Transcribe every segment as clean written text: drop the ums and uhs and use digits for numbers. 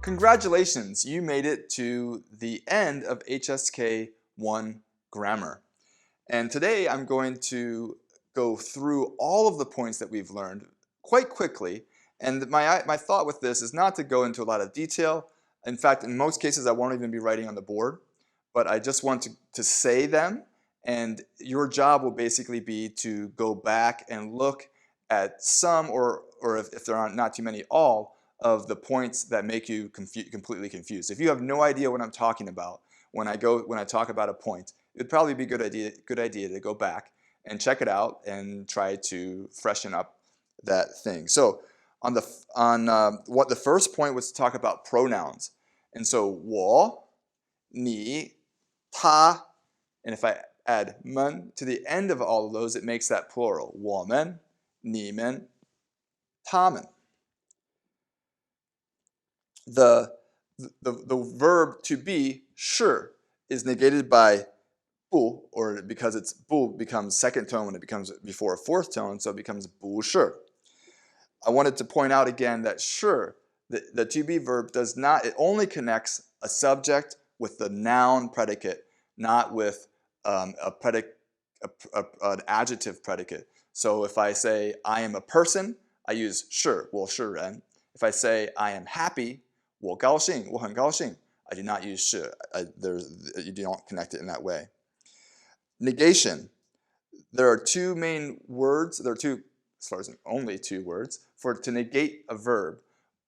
Congratulations, you made it to the end of HSK 1 grammar. And today I'm going to go through all of the points that we've learned quite quickly. And my thought with this is not to go into a lot of detail. In fact, in most cases, I won't even be writing on the board, but I just want to say them. And your job will basically be to go back and look at some, or if there aren't not too many, all of the points that make you completely confused. If you have no idea what I'm talking about when I talk about a point, it'd probably be a good idea to go back and check it out and try to freshen up that thing. So what the first point was to talk about pronouns. And so 我, 你, 他, and if I add 们 to the end of all of those, it makes that plural. 我们, 你们, 他们. The verb to be, 是, is negated by 不, or because it's 不becomes second tone when it becomes before a fourth tone, so it becomes 不是. I wanted to point out again that 是, the to be verb does not, it only connects a subject with the noun predicate, not with an adjective predicate. So if I say I am a person, I use 是, 我是人. If I say I am happy, 我高兴, 我很高兴, I do not use 是. You don't connect it in that way. Negation. There are two main words. There are two, as far as only two words, to negate a verb.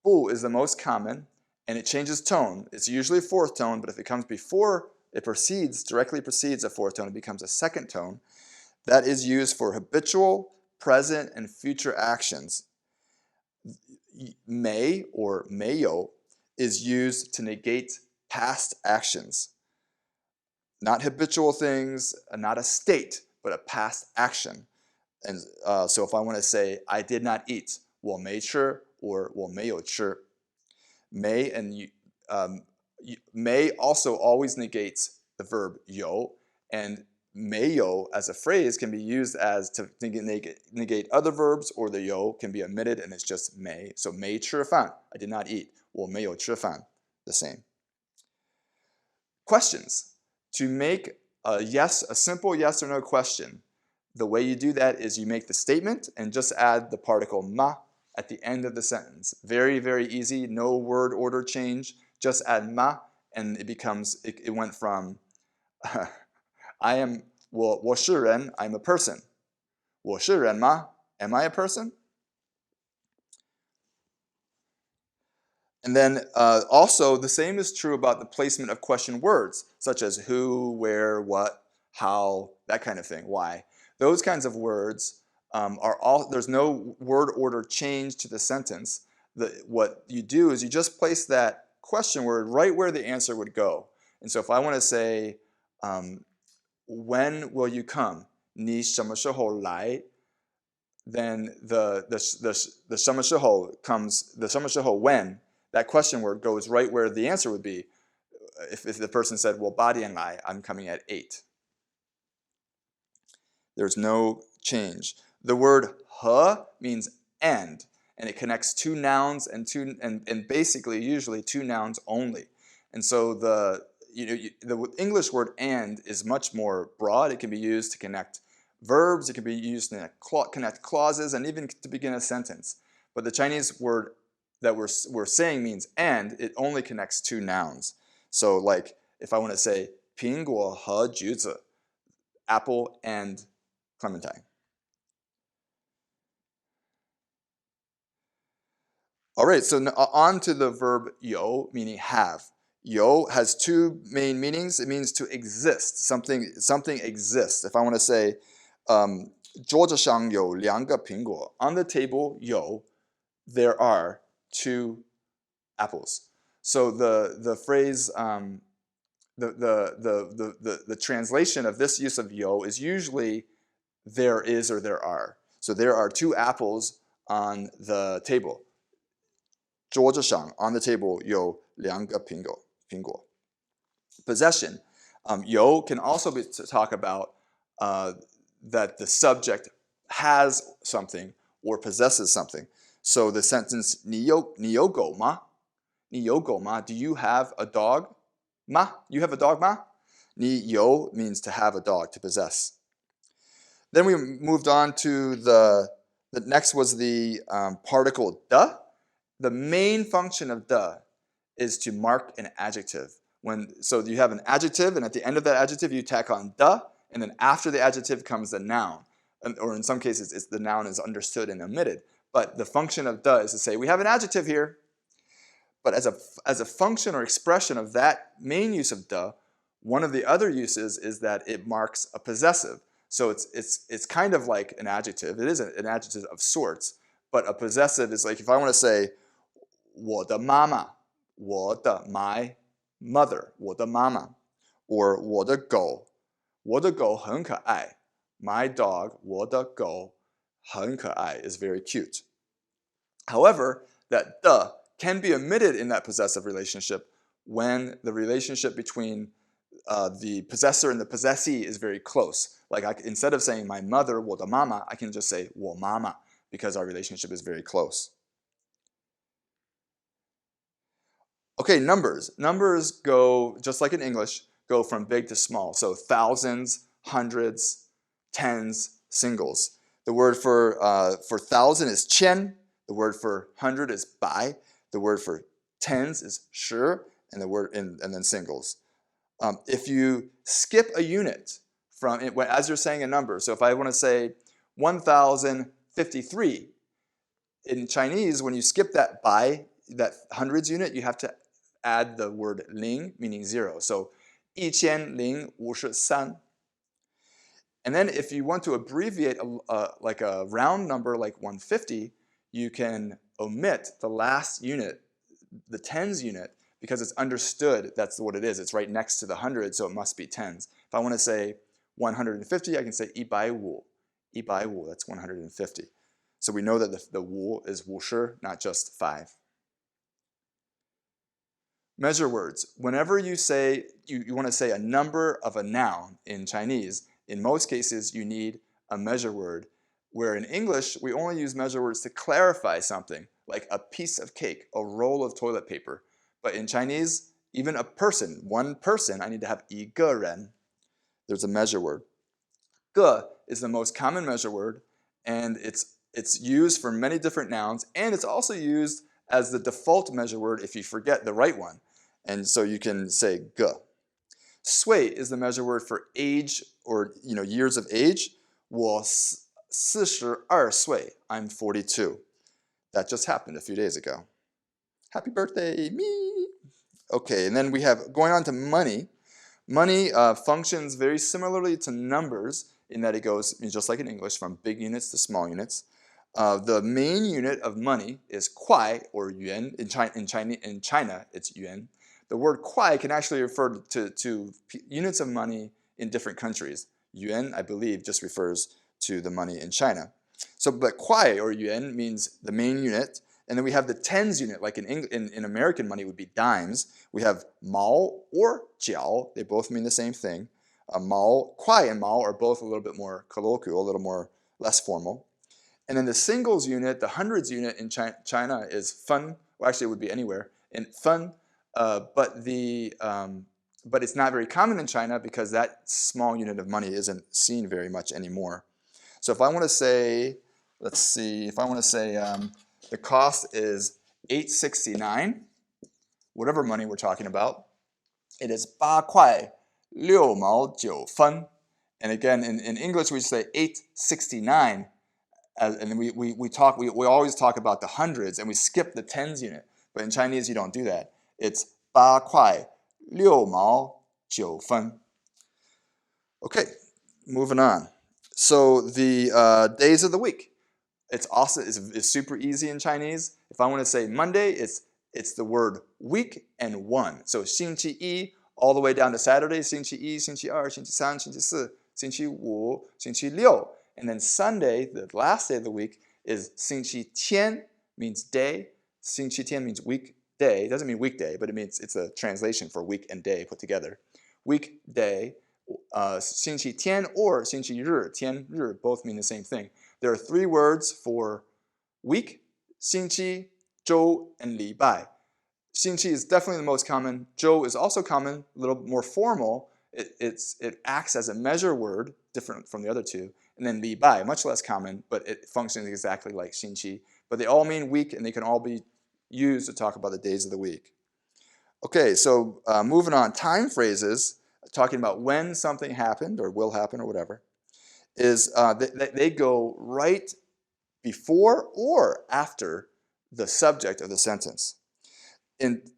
不 is the most common, and it changes tone. It's usually a fourth tone, but if it comes before, directly precedes a fourth tone, it becomes a second tone. That is used for habitual, present, and future actions. May or 没有 is used to negate past actions. Not habitual things, not a state, but a past action. And so if I want to say, I did not eat, 我没吃 or 我没有吃. May may also always negates the verb 有, and 没有 as a phrase can be used as to negate other verbs, or the 有 can be omitted and it's just 没. So 没吃饭, I did not eat. 我没有吃饭, the same. Questions. To make a simple yes or no question, the way you do that is you make the statement and just add the particle ma at the end of the sentence. Very, very easy, no word order change, just add ma, and it went from我是人, I'm a person. 我是人吗? Am I a person? And then also the same is true about the placement of question words, such as who, where, what, how, that kind of thing, why. Those kinds of words there's no word order change to the sentence. What you do is you just place that question word right where the answer would go. And so if I want to say, when will you come? 你什么时候来? Then the 什么时候 comes, the 什么时候 when, that question word goes right where the answer would be. If the person said, well, 8点来, I'm coming at 8. There's no change. The word 和 means and it connects two nouns and basically usually two nouns only. And so the English word and is much more broad. It can be used to connect verbs, it can be used to connect clauses, and even to begin a sentence. But the Chinese word that we're saying means and, it only connects two nouns. So like if I want to say 苹果和橘子, apple and clementine. All right, so on to the verb 有, meaning have. 有 has two main meanings. It means to exist. Something exists. If I want to say 桌子上有两个苹果, on the table 有, there are two apples. So the phrase the translation of this use of 有 is usually there is or there are. So there are two apples on the table. 桌子上 on the table 有两个苹果. Possession. 有 can also be to talk about that the subject has something or possesses something. So the sentence 你有狗吗?你有狗吗? Do you have a dog? 吗? You have a dog 吗? 你有 means to have a dog, to possess. Then we moved on to the next was the particle de. The main function of de is to mark an adjective. So you have an adjective, and at the end of that adjective you tack on de, and then after the adjective comes the noun. Or in some cases, the noun is understood and omitted. But the function of de is to say, we have an adjective here. But as a function or expression of that main use of de, one of the other uses is that it marks a possessive. So it's kind of like an adjective. It is an adjective of sorts. But a possessive is like if I want to say, 我的妈妈, 我的 my mother, 我的妈妈, or 我的狗很可爱. My dog, 我的狗很可爱 is very cute. However, that de can be omitted in that possessive relationship when the relationship between the possessor and the possessee is very close. Like instead of saying my mother, 我的妈妈, I can just say 我妈妈 because our relationship is very close. Okay, numbers. Numbers go, just like in English, go from big to small. So thousands, hundreds, tens, singles. The word for thousand is qian. The word for hundred is bai. The word for tens is shi, and and then singles. If you skip a unit as you're saying a number, so if I want to say 1053, in Chinese, when you skip that bai, that hundreds unit, you have to add the word ling, meaning zero. So 1053. And then if you want to abbreviate like a round number like 150, you can omit the last unit, the tens unit, because it's understood that's what it is. It's right next to the 100, so it must be tens. If I want to say 150, I can say 150. 150, that's 150. So we know that the wu is wushi, not just 5. Measure words. Whenever you say you want to say a number of a noun in Chinese, in most cases you need a measure word, where in English we only use measure words to clarify something, like a piece of cake, a roll of toilet paper. But in Chinese, even a person, one person, I need to have 一个人. There's a measure word. 个 is the most common measure word, and it's used for many different nouns, and it's also used as the default measure word if you forget the right one. And so you can say 个. Sui is the measure word for age or years of age. 我42岁. I'm 42. That just happened a few days ago. Happy birthday, me! Okay, and then we have, going on to money. Money functions very similarly to numbers in that it goes, just like in English, from big units to small units. The main unit of money is kuai, or yuan. In China, it's yuan. The word kuai can actually refer to units of money in different countries. Yuan, I believe, just refers to the money in China. So, but kuai, or yuan, means the main unit. And then we have the tens unit, like in American money would be dimes. We have mao or jiao. They both mean the same thing. Mao, kuai and mao are both a little bit more colloquial, a little more less formal. And then the singles unit, the hundreds unit in China is fen. Well, actually, it would be anywhere. In fen, but it's not very common in China because that small unit of money isn't seen very much anymore. So if I want to say, let's see, if I want to say the cost is $8.69, whatever money we're talking about, it is 8块6毛9分. And again, in English we say 8.69, and we always talk about the hundreds and we skip the tens unit. But in Chinese you don't do that. It's 8块6毛9分. Okay, moving on. So the days of the week. It's also is super easy in Chinese. If I want to say Monday, it's the word week and one. So 星期一 all the way down to Saturday, 星期一, 星期二, 星期三, 星期四, 星期五, 星期六. And then Sunday, the last day of the week, is 星期天, means day. 星期天 means weekday. It doesn't mean weekday, but it's a translation for week and day put together. Weekday, 星期天 or 星期日, 天日 both mean the same thing. There are 3 words for week, 星期, 周, and 礼拜. Xingqi is definitely the most common. Zhou is also common, a little more formal. It acts as a measure word, different from the other two. And then Li Bai, much less common, but it functions exactly like Xingqi. But they all mean week, and they can all be used to talk about the days of the week. Okay, so moving on, time phrases, talking about when something happened or will happen or whatever, is they go right before or after the subject of the sentence.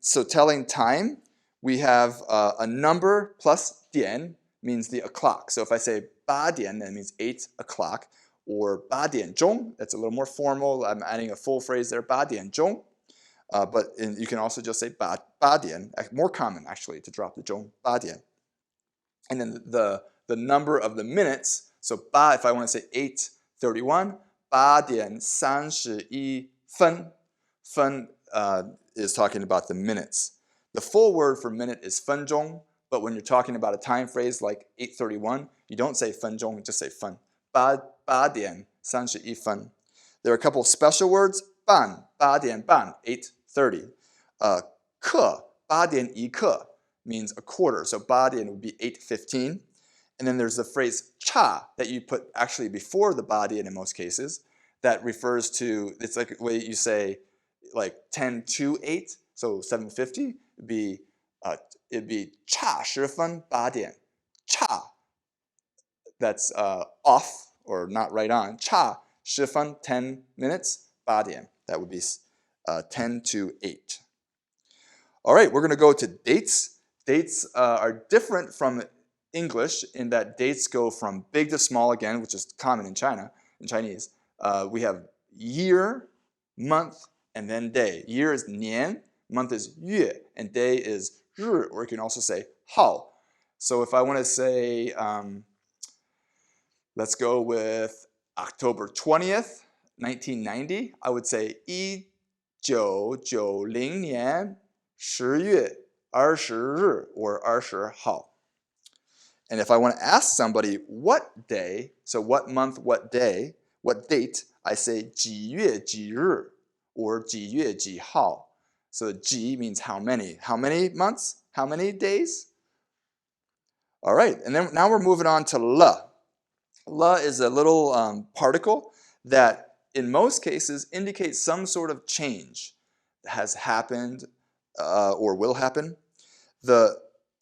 So telling time, we have a number plus dian means the o'clock. So if I say 八点, that means 8 o'clock, or 八点钟, that's a little more formal. I'm adding a full phrase there, 八点钟. But you can also just say 八点, more common actually to drop the 钟, 八点. And then the number of the minutes, so 八, if I want to say 8:31, 八点31分, fun is talking about the minutes. The full word for minute is 分钟, but when you're talking about a time phrase like 8:31, you don't say 分钟, just say 分. 八点31分. There are a couple of special words. 半, 八点半, 8:30. 刻, 八点一刻 means a quarter, so 八点 would be 8:15. And then there's the phrase 差 that you put actually before the 八点 in most cases. That refers to, it's like the way you say like 10 to 8, so 7:50, it'd be 差10分8点. 差, that's off or not right on. 差10分 10 minutes, 8点. That would be 10 to 8. All right, we're going to go to dates. Dates are different from English in that dates go from big to small again, which is common in Chinese. We have year, month, and then day. Year is 年, month is 月, and day is 日, or you can also say 号. So if I want to say, let's go with October 20th, 1990, I would say 1990年10月20日 or 20号. And if I want to ask somebody what day, so what month, what day, what date, I say 几月几日 or 几月几号. So 几 means how many. How many months? How many days? All right, and then now we're moving on to le. Le is a little particle that in most cases indicates some sort of change that has happened or will happen.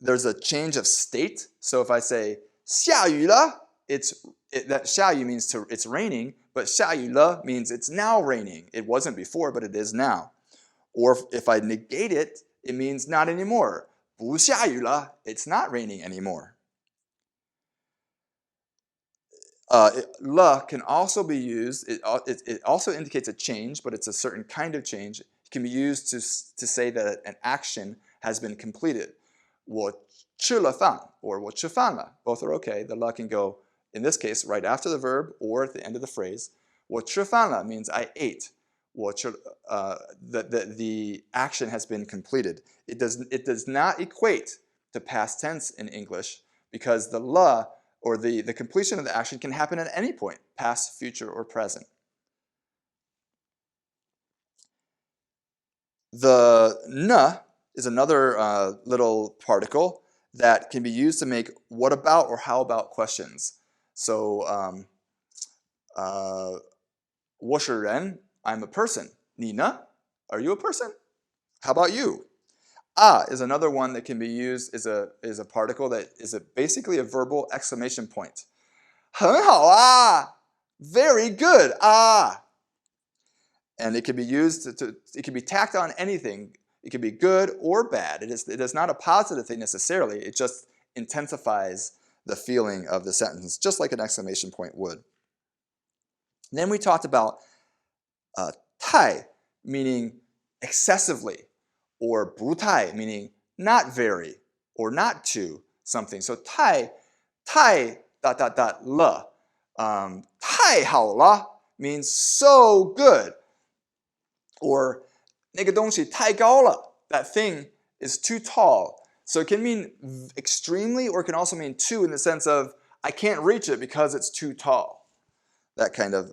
There's a change of state. So if I say 下雨了, that 下雨 means it's raining, but 下雨了 means it's now raining. It wasn't before, but it is now. Or if I negate it, it means not anymore. 不下雨了, it's not raining anymore. Le can also be used, it also indicates a change, but it's a certain kind of change. It can be used to say that an action has been completed. 我吃了饭 or 我吃饭了. Both are okay. The le can go, in this case, right after the verb or at the end of the phrase. 我吃饭了 means I ate. 我吃, the action has been completed. It does not equate to past tense in English because the le, or the completion of the action, can happen at any point, past, future, or present. The n is another little particle that can be used to make what about or how about questions. So, 我是人, I'm a person. 你呢? Are you a person? How about you? Is another one that can be used is a particle that is basically a verbal exclamation point. 很好啊! Very good! And it can be used it can be tacked on anything. It can be good or bad. It is not a positive thing necessarily. It just intensifies the feeling of the sentence, just like an exclamation point would. Then we talked about 太, meaning excessively, or 不太, meaning not very, or not to something. So 太了, 太好了 means so good. Or 那个东西太高了, that thing is too tall. So it can mean extremely, or it can also mean too, in the sense of I can't reach it because it's too tall. That kind of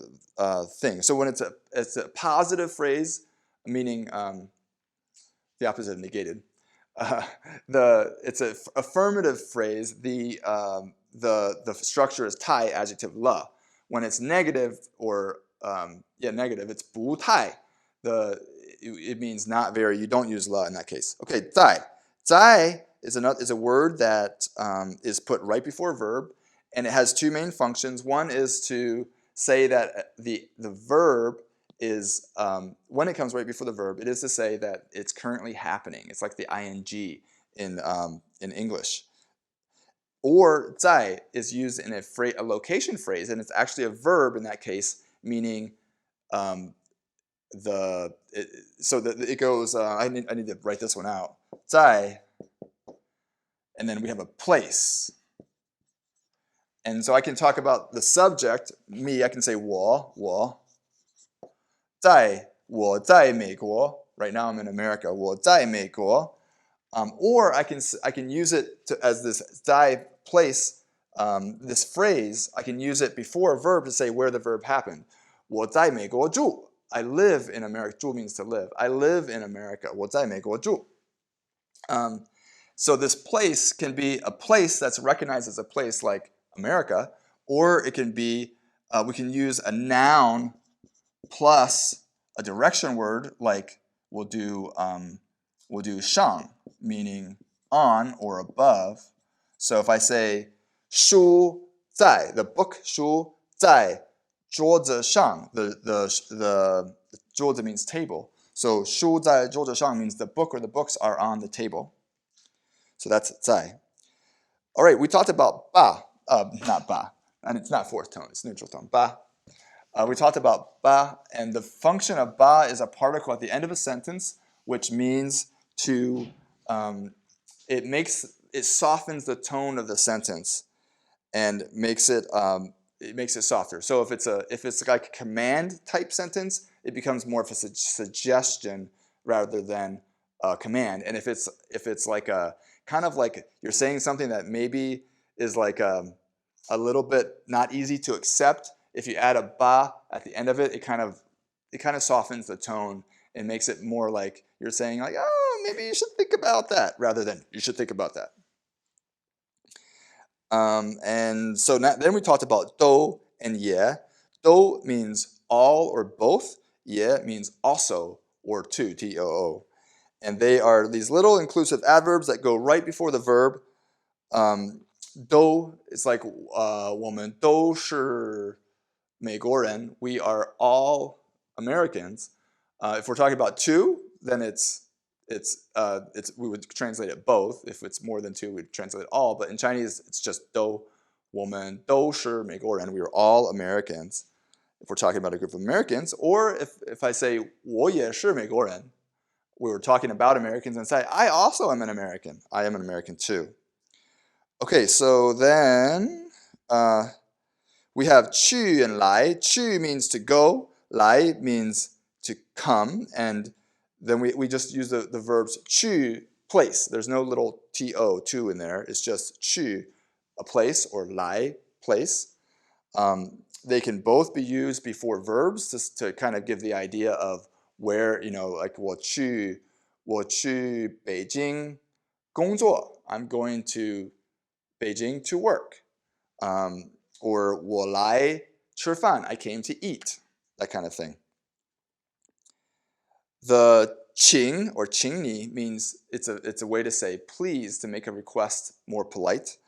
thing. So when it's a positive phrase, meaning the opposite of negated. Uh, it's an affirmative phrase. The structure is tai, adjective la. When it's negative or negative, it's 不太. It means not very. You don't use la in that case. Okay, 在. 在 is a word that is put right before a verb, and it has two main functions. One is to say that the verb is, when it comes right before the verb, it is to say that it's currently happening. It's like the ing in English. Or 在 is used in a location phrase, and it's actually a verb in that case, meaning it goes, I need to write this one out. 在, and then we have a place. And so I can talk about the subject, me, I can say 我 我在美国. Right now I'm in America. 我在美国. Or I can use it as this 在 place, this phrase. I can use it before a verb to say where the verb happened. 我在美国住. I live in America. 住 means to live. I live in America. 我在美国住. So this place can be a place that's recognized as a place like America, or it can be, we can use a noun plus a direction word, like we'll do shang, meaning on or above. So if I say 书在, the book 书在桌子上, the 桌子 means table. So 书在桌子上 means the book or the books are on the table. So that's 在. All right, we talked about ba, not ba, and it's not fourth tone, it's neutral tone, ba. We talked about ba, and the function of ba is a particle at the end of a sentence, which means to, it softens the tone of the sentence and makes it softer. So if it's like a command type sentence, it becomes more of a suggestion rather than a command. And if it's like a kind of like you're saying something that maybe is like a little bit not easy to accept, if you add a ba at the end of it, it kind of softens the tone and makes it more like you're saying like, oh, maybe you should think about that, rather than you should think about that. And so then we talked about do and ye. Do means all or both. Ye means also or to, T-O-O. And they are these little inclusive adverbs that go right before the verb. Do is like 我们都是美国人. We are all Americans. If we're talking about two, then we would translate it both. If it's more than two, we'd translate it all. But in Chinese, it's just 都我们都是美国人. We are all Americans. If we're talking about a group of Americans, or if I say 我也是美国人, we were talking about Americans and say I also am an American. I am an American too. Okay, so then we have 去 and 来. 去 means to go. 来 means to come. And then we just use the verbs 去 place. There's no little to, to in there. It's just 去, a place, or 来, place. They can both be used before verbs just to kind of give the idea of where, like 我去北京工作. I'm going to Beijing to work. Or 我来吃饭. I came to eat. That kind of thing. The 请 or 请你 means it's a way to say please, to make a request more polite.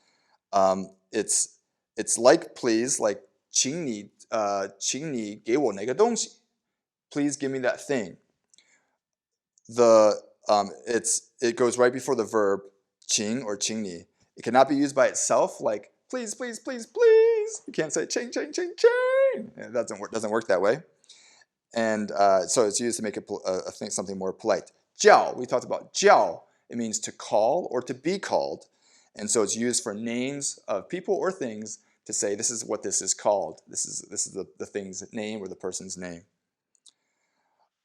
It's like please, like 请你给我那个东西. Please give me that thing. It goes right before the verb 请 or 请你. It cannot be used by itself, like please, please, please, please. You can't say ching, ching, ching, ching. It doesn't work that way. And so it's used to make something more polite. 叫, we talked about 叫. It means to call or to be called. And so it's used for names of people or things to say this is what this is called. This is the thing's name or the person's name.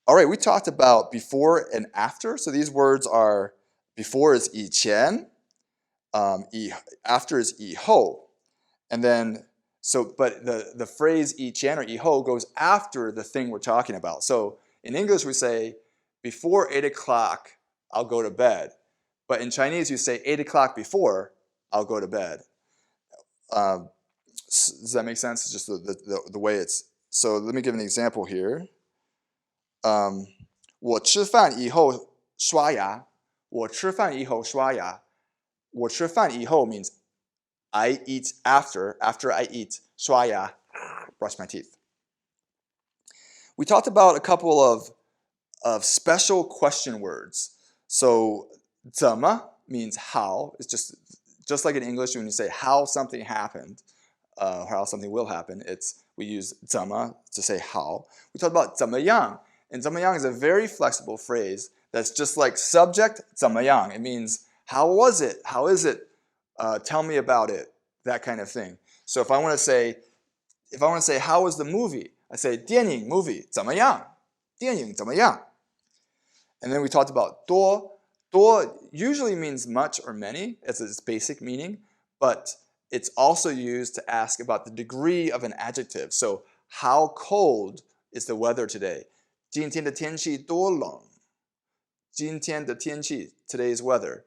All right, we talked about before and after. So these words are, before is 以前, after is 以后. And then, but the phrase 以前 or 以后 goes after the thing we're talking about. So in English we say, before 8 o'clock, I'll go to bed. But in Chinese, you say 8 o'clock before, I'll go to bed. Does that make sense? It's just the way it's. So let me give an example here. 我吃饭以后刷牙。我吃饭以后刷牙。我吃饭以后 means I eat after I eat. 刷牙, brush my teeth. We talked about a couple of special question words. So 怎么 means how. It's just like in English when you say how something happened, or how something will happen. We use 怎么 to say how. We talked about 怎么样, and 怎么样is a very flexible phrase that's just like subject 怎么样. It means how was it? How is it? Tell me about it. That kind of thing. So if I want to say how was the movie, I say 电影 movie 怎么样？电影怎么样？ And then we talked about 多 usually means much or many as its basic meaning, but it's also used to ask about the degree of an adjective. So how cold is the weather today? 今天的天气多冷？今天的天气 today's weather.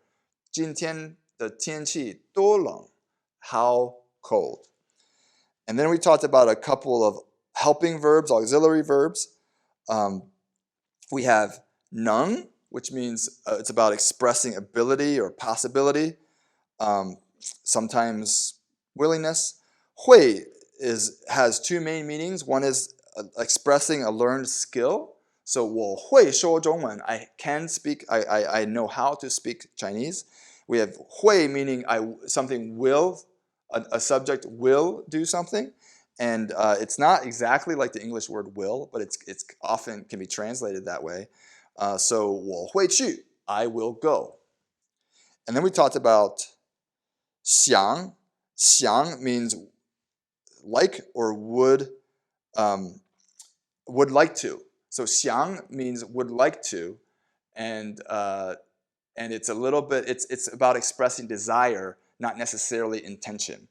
今天的天气多冷？ How cold? And then we talked about a couple of helping verbs, auxiliary verbs. We have 能, which means it's about expressing ability or possibility, sometimes willingness. 会has two main meanings. One is expressing a learned skill. So 我会说中文, I can speak, I know how to speak Chinese. We have 会 meaning something will, a subject will do something. And it's not exactly like the English word will, but it's often can be translated that way. So 我会去, I will go. And then we talked about 想. 想 means like or would like to. So 想 means would like to, and it's a little bit, it's about expressing desire, not necessarily intention.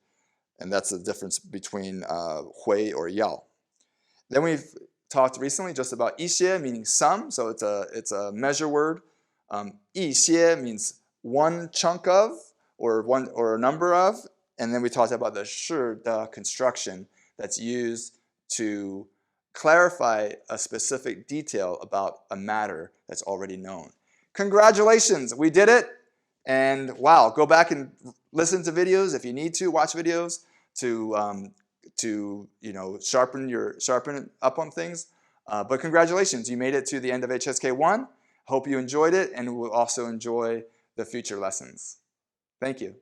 And that's the difference between 会 or 要. Then we've talked recently just about 一些 meaning some, so it's a measure word. 一些 means one chunk of, or a number of. And then we talked about the 是的 construction that's used to clarify a specific detail about a matter that's already known. Congratulations, we did it. And wow, go back and listen to videos if you need to, watch videos to sharpen up on things. But congratulations, you made it to the end of HSK 1. Hope you enjoyed it and will also enjoy the future lessons. Thank you.